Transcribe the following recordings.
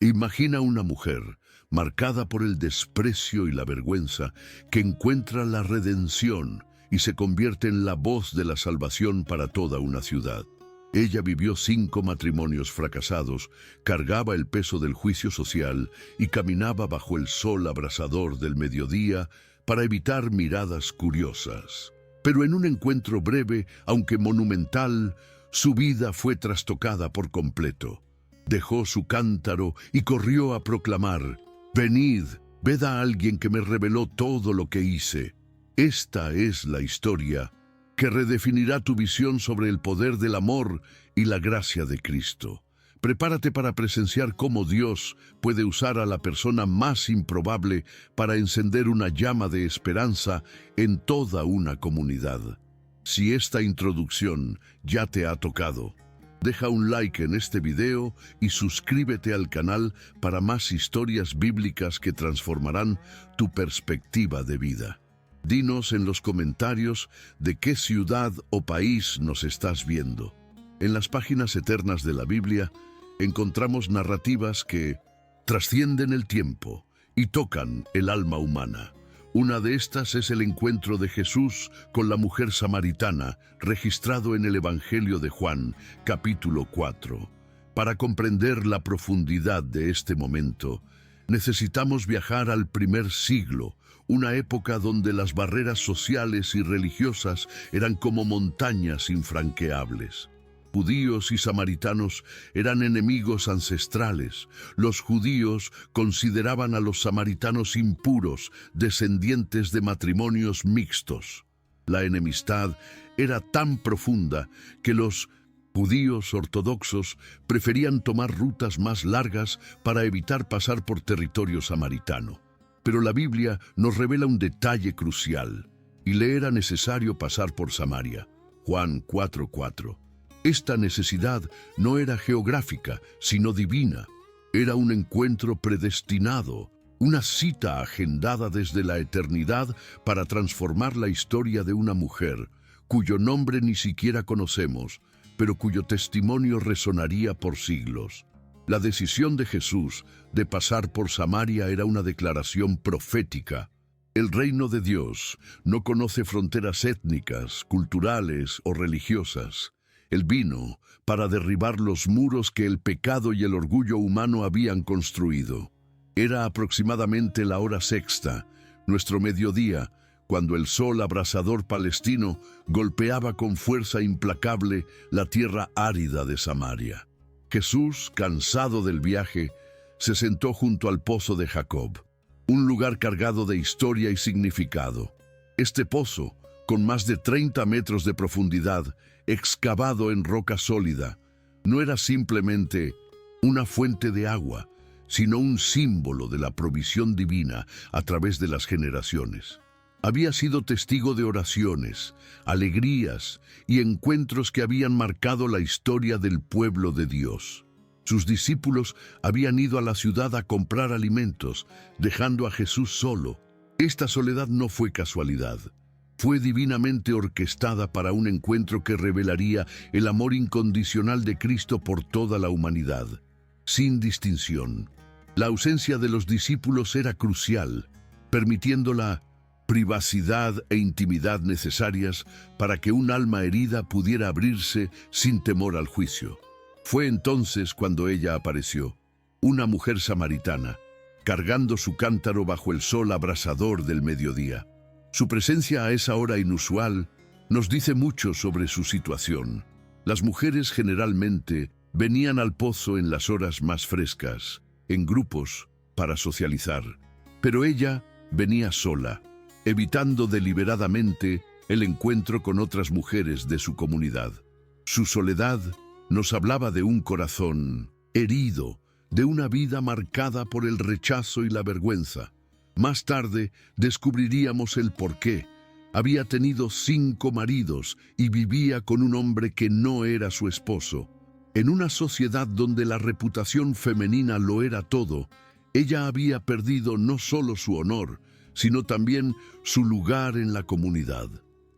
Imagina una mujer marcada por el desprecio y la vergüenza que encuentra la redención y se convierte en la voz de la salvación para toda una ciudad. Ella vivió 5 matrimonios fracasados, cargaba el peso del juicio social y caminaba bajo el sol abrasador del mediodía para evitar miradas curiosas. Pero en un encuentro breve, aunque monumental, su vida fue trastocada por completo. Dejó su cántaro y corrió a proclamar: «Venid, ved a alguien que me reveló todo lo que hice». Esta es la historia que redefinirá tu visión sobre el poder del amor y la gracia de Cristo. Prepárate para presenciar cómo Dios puede usar a la persona más improbable para encender una llama de esperanza en toda una comunidad. Si esta introducción ya te ha tocado, deja un like en este video y suscríbete al canal para más historias bíblicas que transformarán tu perspectiva de vida. Dinos en los comentarios de qué ciudad o país nos estás viendo. En las páginas eternas de la Biblia encontramos narrativas que trascienden el tiempo y tocan el alma humana. Una de estas es el encuentro de Jesús con la mujer samaritana, registrado en el Evangelio de Juan, capítulo 4. Para comprender la profundidad de este momento, necesitamos viajar al primer siglo, una época donde las barreras sociales y religiosas eran como montañas infranqueables. Judíos y samaritanos eran enemigos ancestrales. Los judíos consideraban a los samaritanos impuros, descendientes de matrimonios mixtos. La enemistad era tan profunda que los judíos ortodoxos preferían tomar rutas más largas para evitar pasar por territorio samaritano. Pero la Biblia nos revela un detalle crucial, y le era necesario pasar por Samaria. Juan 4:4. Esta necesidad no era geográfica, sino divina. Era un encuentro predestinado, una cita agendada desde la eternidad para transformar la historia de una mujer, cuyo nombre ni siquiera conocemos, pero cuyo testimonio resonaría por siglos. La decisión de Jesús de pasar por Samaria era una declaración profética. El reino de Dios no conoce fronteras étnicas, culturales o religiosas. Él vino para derribar los muros que el pecado y el orgullo humano habían construido. Era aproximadamente la hora sexta, nuestro mediodía, cuando el sol abrasador palestino golpeaba con fuerza implacable la tierra árida de Samaria. Jesús, cansado del viaje, se sentó junto al pozo de Jacob, un lugar cargado de historia y significado. Este pozo, con más de 30 metros de profundidad, excavado en roca sólida, no era simplemente una fuente de agua, sino un símbolo de la provisión divina a través de las generaciones. Había sido testigo de oraciones, alegrías y encuentros que habían marcado la historia del pueblo de Dios. Sus discípulos habían ido a la ciudad a comprar alimentos, dejando a Jesús solo. Esta soledad no fue casualidad. Fue divinamente orquestada para un encuentro que revelaría el amor incondicional de Cristo por toda la humanidad, sin distinción. La ausencia de los discípulos era crucial, permitiendo la privacidad e intimidad necesarias para que un alma herida pudiera abrirse sin temor al juicio. Fue entonces cuando ella apareció, una mujer samaritana, cargando su cántaro bajo el sol abrasador del mediodía. Su presencia a esa hora inusual nos dice mucho sobre su situación. Las mujeres generalmente venían al pozo en las horas más frescas, en grupos, para socializar. Pero ella venía sola, evitando deliberadamente el encuentro con otras mujeres de su comunidad. Su soledad nos hablaba de un corazón herido, de una vida marcada por el rechazo y la vergüenza. Más tarde descubriríamos el porqué. Había tenido 5 maridos y vivía con un hombre que no era su esposo. En una sociedad donde la reputación femenina lo era todo, ella había perdido no solo su honor, sino también su lugar en la comunidad.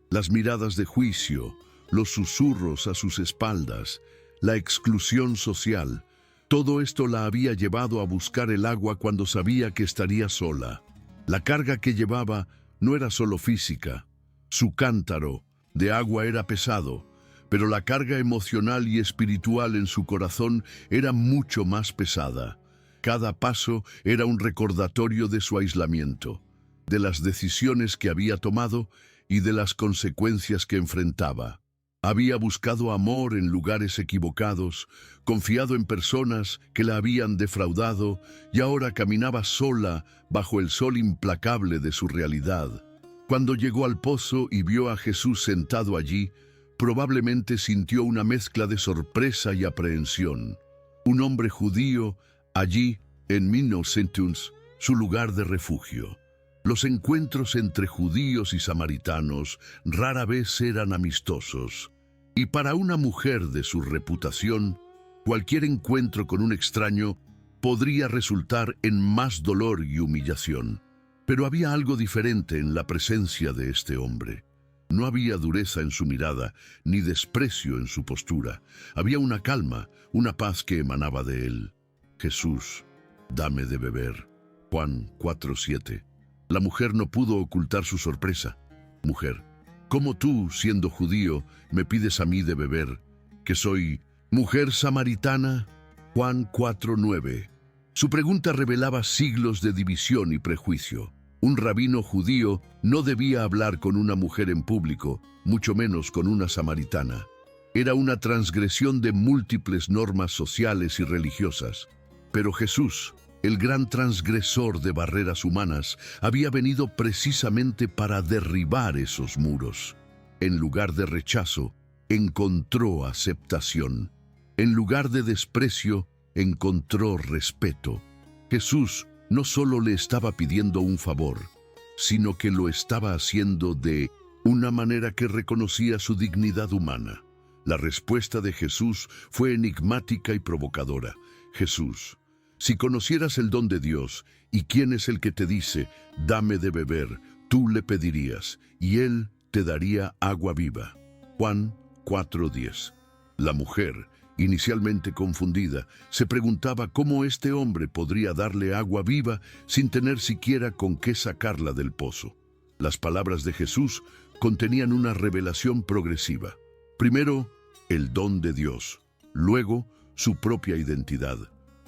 Las miradas de juicio, los susurros a sus espaldas, la exclusión social, Todo esto la había llevado a buscar el agua cuando sabía que estaría sola. La carga que llevaba no era solo física. Su cántaro de agua era pesado, pero la carga emocional y espiritual en su corazón era mucho más pesada. Cada paso era un recordatorio de su aislamiento, de las decisiones que había tomado y de las consecuencias que enfrentaba. Había buscado amor en lugares equivocados, confiado en personas que la habían defraudado y ahora caminaba sola bajo el sol implacable de su realidad. Cuando llegó al pozo y vio a Jesús sentado allí, probablemente sintió una mezcla de sorpresa y aprehensión. Un hombre judío allí en Minnocentuns, su lugar de refugio. Los encuentros entre judíos y samaritanos rara vez eran amistosos, y para una mujer de su reputación, cualquier encuentro con un extraño podría resultar en más dolor y humillación. Pero había algo diferente en la presencia de este hombre. No había dureza en su mirada, ni desprecio en su postura. Había una calma, una paz que emanaba de él. Jesús, dame de beber. Juan 4:7. La mujer no pudo ocultar su sorpresa. Mujer, ¿cómo tú, siendo judío, me pides a mí de beber, que soy mujer samaritana? Juan 4:9. Su pregunta revelaba siglos de división y prejuicio. Un rabino judío no debía hablar con una mujer en público, mucho menos con una samaritana. Era una transgresión de múltiples normas sociales y religiosas. Pero Jesús, el gran transgresor de barreras humanas, había venido precisamente para derribar esos muros. En lugar de rechazo, encontró aceptación. En lugar de desprecio, encontró respeto. Jesús no solo le estaba pidiendo un favor, sino que lo estaba haciendo de una manera que reconocía su dignidad humana. La respuesta de Jesús fue enigmática y provocadora. Jesús, si conocieras el don de Dios y quién es el que te dice, dame de beber, tú le pedirías, y él te daría agua viva. Juan 4:10. La mujer, inicialmente confundida, se preguntaba cómo este hombre podría darle agua viva sin tener siquiera con qué sacarla del pozo. Las palabras de Jesús contenían una revelación progresiva. Primero, el don de Dios, luego, su propia identidad,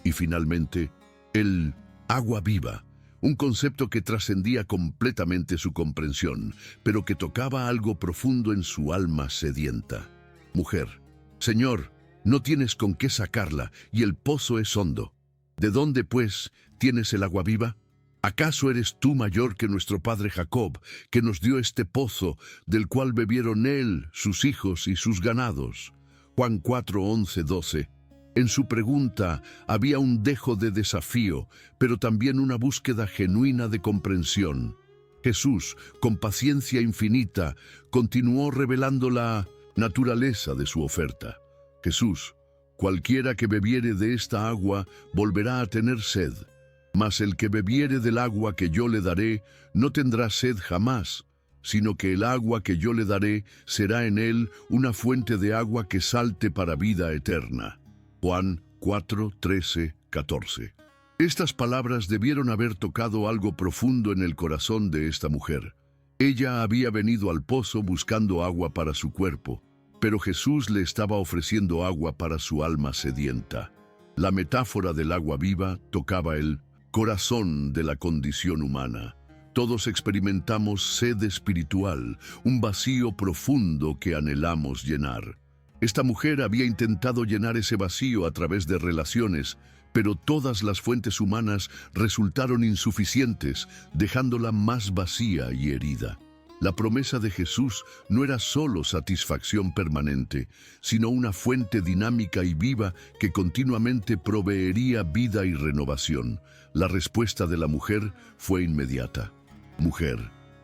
y finalmente, el agua viva, un concepto que trascendía completamente su comprensión, pero que tocaba algo profundo en su alma sedienta. Mujer, Señor, no tienes con qué sacarla, y el pozo es hondo. ¿De dónde, pues, tienes el agua viva? ¿Acaso eres tú mayor que nuestro padre Jacob, que nos dio este pozo, del cual bebieron él, sus hijos y sus ganados? Juan 4:11-12. En su pregunta había un dejo de desafío, pero también una búsqueda genuina de comprensión. Jesús, con paciencia infinita, continuó revelando la naturaleza de su oferta. Jesús, cualquiera que bebiere de esta agua volverá a tener sed, mas el que bebiere del agua que yo le daré no tendrá sed jamás, sino que el agua que yo le daré será en él una fuente de agua que salte para vida eterna. Juan 4:13-14. Estas palabras debieron haber tocado algo profundo en el corazón de esta mujer. Ella había venido al pozo buscando agua para su cuerpo, pero Jesús le estaba ofreciendo agua para su alma sedienta. La metáfora del agua viva tocaba el corazón de la condición humana. Todos experimentamos sed espiritual, un vacío profundo que anhelamos llenar. Esta mujer había intentado llenar ese vacío a través de relaciones, pero todas las fuentes humanas resultaron insuficientes, dejándola más vacía y herida. La promesa de Jesús no era solo satisfacción permanente, sino una fuente dinámica y viva que continuamente proveería vida y renovación. La respuesta de la mujer fue inmediata. Mujer,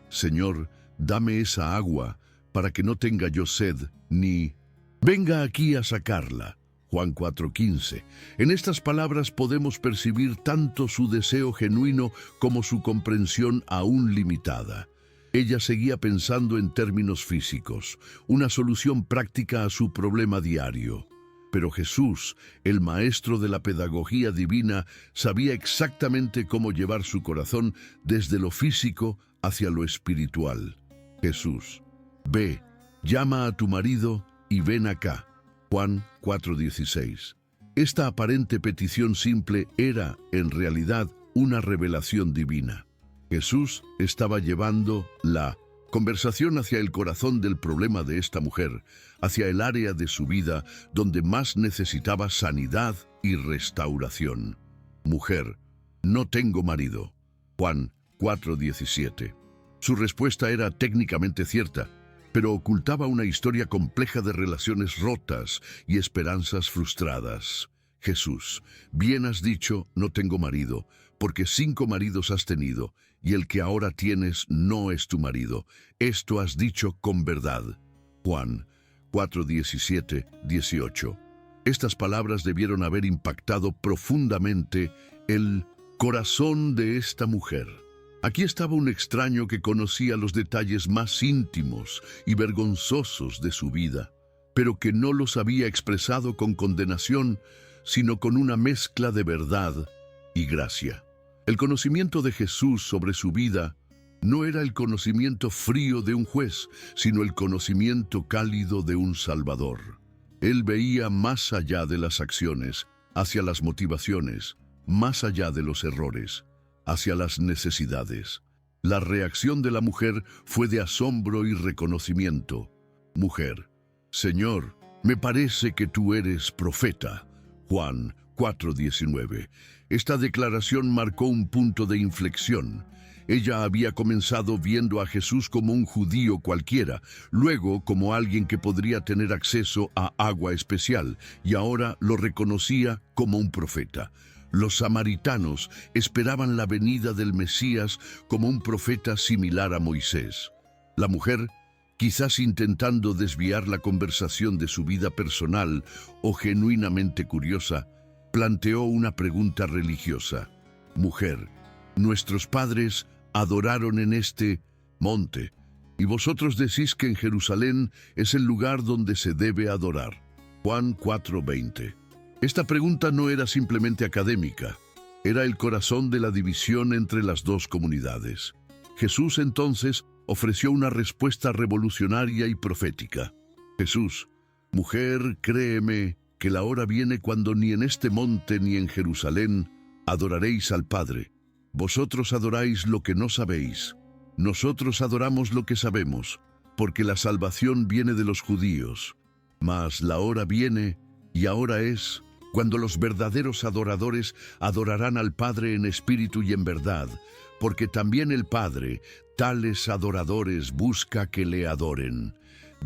Señor, dame esa agua para que no tenga yo sed, ni venga aquí a sacarla. Juan 4:15. En estas palabras podemos percibir tanto su deseo genuino como su comprensión aún limitada. Ella seguía pensando en términos físicos, una solución práctica a su problema diario. Pero Jesús, el maestro de la pedagogía divina, sabía exactamente cómo llevar su corazón desde lo físico hacia lo espiritual. Jesús: ve, llama a tu marido y ven acá. Juan 4:16. Esta aparente petición simple era, en realidad, una revelación divina. Jesús estaba llevando la conversación hacia el corazón del problema de esta mujer, hacia el área de su vida donde más necesitaba sanidad y restauración. Mujer: no tengo marido. Juan 4:17. Su respuesta era técnicamente cierta, pero ocultaba una historia compleja de relaciones rotas y esperanzas frustradas. Jesús: bien has dicho, no tengo marido, porque 5 maridos has tenido, y el que ahora tienes no es tu marido. Esto has dicho con verdad. Juan 4:17-18. Estas palabras debieron haber impactado profundamente el corazón de esta mujer. Aquí estaba un extraño que conocía los detalles más íntimos y vergonzosos de su vida, pero que no los había expresado con condenación, sino con una mezcla de verdad y gracia. El conocimiento de Jesús sobre su vida no era el conocimiento frío de un juez, sino el conocimiento cálido de un Salvador. Él veía más allá de las acciones, hacia las motivaciones, más allá de los errores, hacia las necesidades. La reacción de la mujer fue de asombro y reconocimiento. Mujer: Señor, me parece que tú eres profeta. Juan 4:19. Esta declaración marcó un punto de inflexión. Ella había comenzado viendo a Jesús como un judío cualquiera, luego como alguien que podría tener acceso a agua especial, y ahora lo reconocía como un profeta. Los samaritanos esperaban la venida del Mesías como un profeta similar a Moisés. La mujer, quizás intentando desviar la conversación de su vida personal o genuinamente curiosa, planteó una pregunta religiosa. Mujer: nuestros padres adoraron en este monte, y vosotros decís que en Jerusalén es el lugar donde se debe adorar. Juan 4:20. Esta pregunta no era simplemente académica, era el corazón de la división entre las dos comunidades. Jesús entonces ofreció una respuesta revolucionaria y profética. Jesús: mujer, créeme que la hora viene cuando ni en este monte ni en Jerusalén adoraréis al Padre. Vosotros adoráis lo que no sabéis. Nosotros adoramos lo que sabemos, porque la salvación viene de los judíos. Mas la hora viene, y ahora es, cuando los verdaderos adoradores adorarán al Padre en espíritu y en verdad, porque también el Padre tales adoradores busca que le adoren.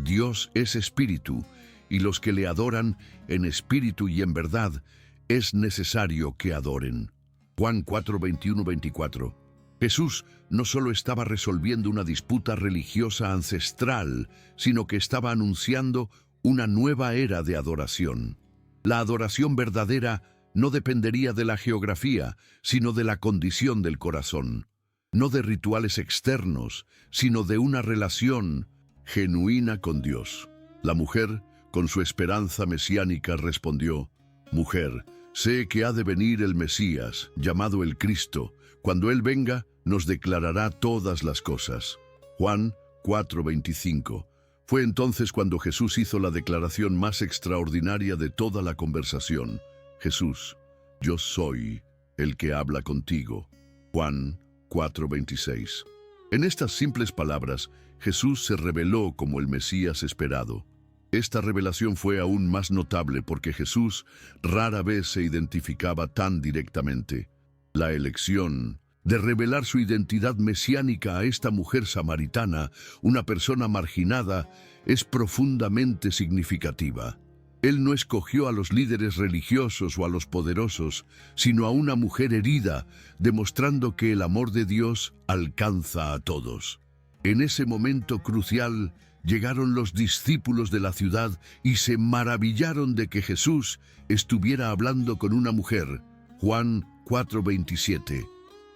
Dios es espíritu, y los que le adoran en espíritu y en verdad es necesario que adoren. Juan 4:21-24. Jesús no solo estaba resolviendo una disputa religiosa ancestral, sino que estaba anunciando una nueva era de adoración. La adoración verdadera no dependería de la geografía, sino de la condición del corazón. No de rituales externos, sino de una relación genuina con Dios. La mujer, con su esperanza mesiánica, respondió: mujer, sé que ha de venir el Mesías, llamado el Cristo. Cuando Él venga, nos declarará todas las cosas. Juan 4:25. Fue entonces cuando Jesús hizo la declaración más extraordinaria de toda la conversación. Jesús: yo soy el que habla contigo. Juan 4:26. En estas simples palabras, Jesús se reveló como el Mesías esperado. Esta revelación fue aún más notable porque Jesús rara vez se identificaba tan directamente. La elección de revelar su identidad mesiánica a esta mujer samaritana, una persona marginada, es profundamente significativa. Él no escogió a los líderes religiosos o a los poderosos, sino a una mujer herida, demostrando que el amor de Dios alcanza a todos. En ese momento crucial, llegaron los discípulos de la ciudad y se maravillaron de que Jesús estuviera hablando con una mujer. Juan 4:27.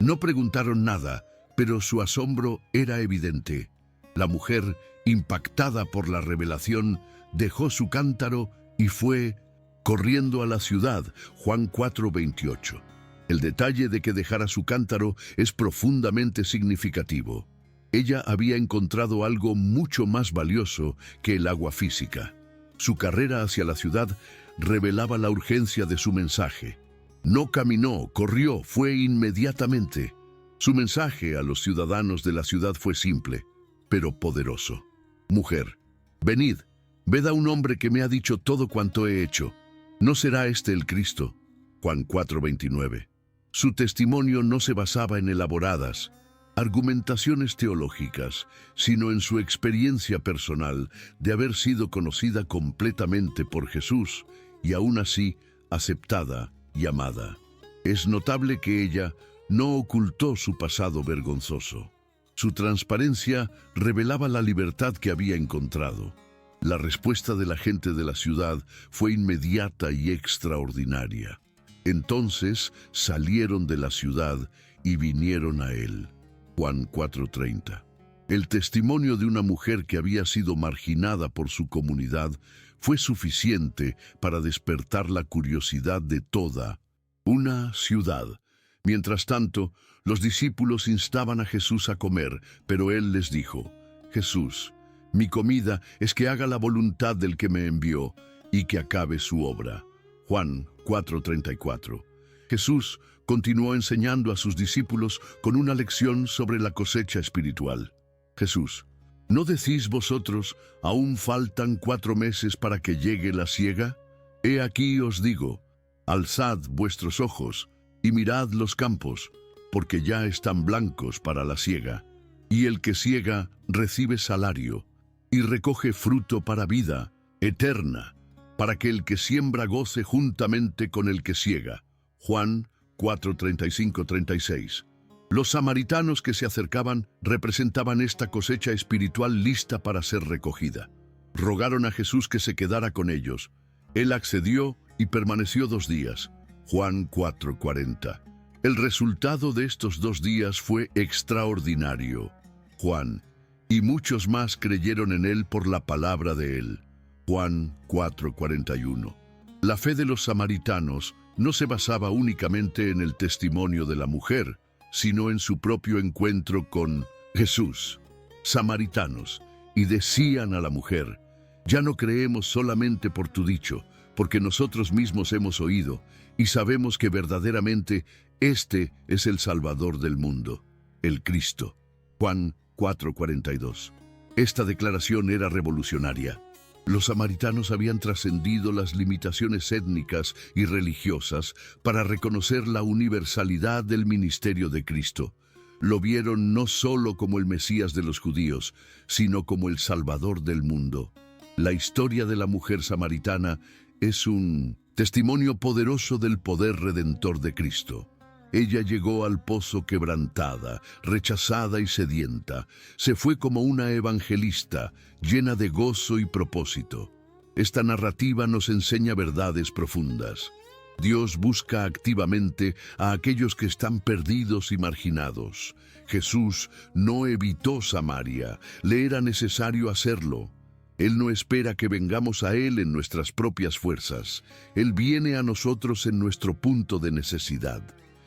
No preguntaron nada, pero su asombro era evidente. La mujer, impactada por la revelación, dejó su cántaro y fue corriendo a la ciudad, Juan 4:28. El detalle de que dejara su cántaro es profundamente significativo. Ella había encontrado algo mucho más valioso que el agua física. Su carrera hacia la ciudad revelaba la urgencia de su mensaje. No caminó, corrió, fue inmediatamente. Su mensaje a los ciudadanos de la ciudad fue simple, pero poderoso. Mujer, venid, ved a un hombre que me ha dicho todo cuanto he hecho. ¿No será este el Cristo? Juan 4:29. Su testimonio no se basaba en elaboradas argumentaciones teológicas, sino en su experiencia personal de haber sido conocida completamente por Jesús y aún así aceptada y amada. Es notable que ella no ocultó su pasado vergonzoso. Su transparencia revelaba la libertad que había encontrado. La respuesta de la gente de la ciudad fue inmediata y extraordinaria. Entonces salieron de la ciudad y vinieron a él. Juan 4:30. El testimonio de una mujer que había sido marginada por su comunidad fue suficiente para despertar la curiosidad de toda una ciudad. Mientras tanto, los discípulos instaban a Jesús a comer, pero él les dijo: Jesús, mi comida es que haga la voluntad del que me envió y que acabe su obra. Juan 4:34. Jesús continuó enseñando a sus discípulos con una lección sobre la cosecha espiritual. Jesús: ¿no decís vosotros, aún faltan 4 meses para que llegue la siega? He aquí os digo, alzad vuestros ojos y mirad los campos, porque ya están blancos para la siega. Y el que siega recibe salario y recoge fruto para vida eterna, para que el que siembra goce juntamente con el que siega. Juan 4:35-36. Los samaritanos que se acercaban representaban esta cosecha espiritual lista para ser recogida. Rogaron a Jesús que se quedara con ellos. Él accedió y permaneció 2 días. Juan 4:40. El resultado de estos 2 días fue extraordinario. Juan: y muchos más creyeron en él por la palabra de él. Juan 4:41. La fe de los samaritanos no se basaba únicamente en el testimonio de la mujer, sino en su propio encuentro con Jesús. Samaritanos, y decían a la mujer: ya no creemos solamente por tu dicho, porque nosotros mismos hemos oído y sabemos que verdaderamente este es el Salvador del mundo, el Cristo. Juan 4:42. Esta declaración era revolucionaria. Los samaritanos habían trascendido las limitaciones étnicas y religiosas para reconocer la universalidad del ministerio de Cristo. Lo vieron no solo como el Mesías de los judíos, sino como el Salvador del mundo. La historia de la mujer samaritana es un testimonio poderoso del poder redentor de Cristo. Ella llegó al pozo quebrantada, rechazada y sedienta. Se fue como una evangelista, llena de gozo y propósito. Esta narrativa nos enseña verdades profundas. Dios busca activamente a aquellos que están perdidos y marginados. Jesús no evitó Samaria, le era necesario hacerlo. Él no espera que vengamos a Él en nuestras propias fuerzas. Él viene a nosotros en nuestro punto de necesidad.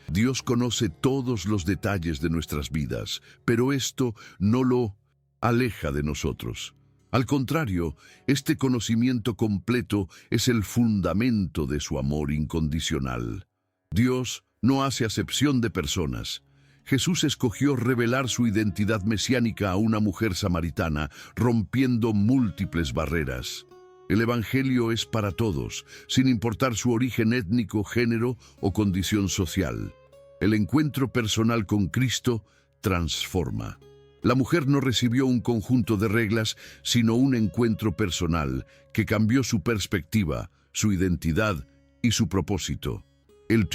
Dios conoce todos los detalles de nuestras vidas, pero esto no lo aleja de nosotros. Al contrario, este conocimiento completo es el fundamento de su amor incondicional. Dios no hace acepción de personas. Jesús escogió revelar su identidad mesiánica a una mujer samaritana, rompiendo múltiples barreras. El Evangelio es para todos, sin importar su origen étnico, género o condición social. El encuentro personal con Cristo transforma. La mujer no recibió un conjunto de reglas, sino un encuentro personal que cambió su perspectiva, su identidad y su propósito. El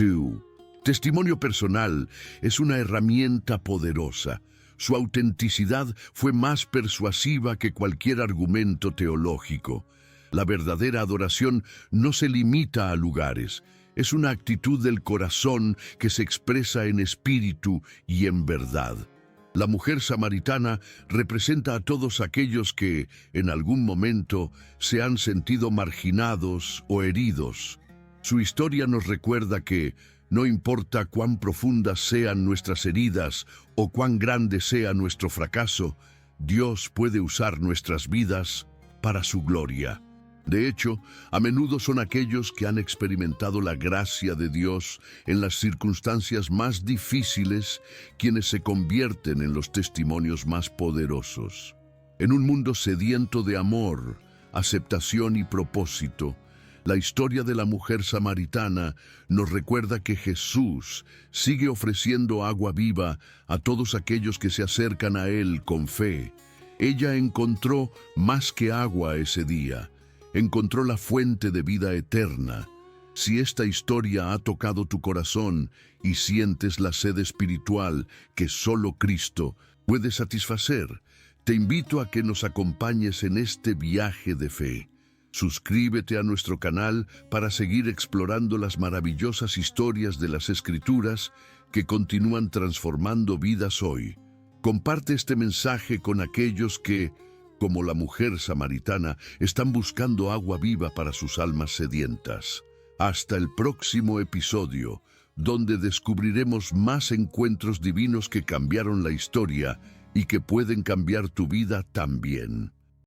testimonio personal es una herramienta poderosa. Su autenticidad fue más persuasiva que cualquier argumento teológico. La verdadera adoración no se limita a lugares. Es una actitud del corazón que se expresa en espíritu y en verdad. La mujer samaritana representa a todos aquellos que, en algún momento, se han sentido marginados o heridos. Su historia nos recuerda que, no importa cuán profundas sean nuestras heridas o cuán grande sea nuestro fracaso, Dios puede usar nuestras vidas para su gloria. De hecho, a menudo son aquellos que han experimentado la gracia de Dios en las circunstancias más difíciles quienes se convierten en los testimonios más poderosos. En un mundo sediento de amor, aceptación y propósito, la historia de la mujer samaritana nos recuerda que Jesús sigue ofreciendo agua viva a todos aquellos que se acercan a Él con fe. Ella encontró más que agua ese día. Encontró la fuente de vida eterna. Si esta historia ha tocado tu corazón y sientes la sed espiritual que solo Cristo puede satisfacer, te invito a que nos acompañes en este viaje de fe. Suscríbete a nuestro canal para seguir explorando las maravillosas historias de las Escrituras que continúan transformando vidas hoy. Comparte este mensaje con aquellos que, como la mujer samaritana, están buscando agua viva para sus almas sedientas. Hasta el próximo episodio, donde descubriremos más encuentros divinos que cambiaron la historia y que pueden cambiar tu vida también.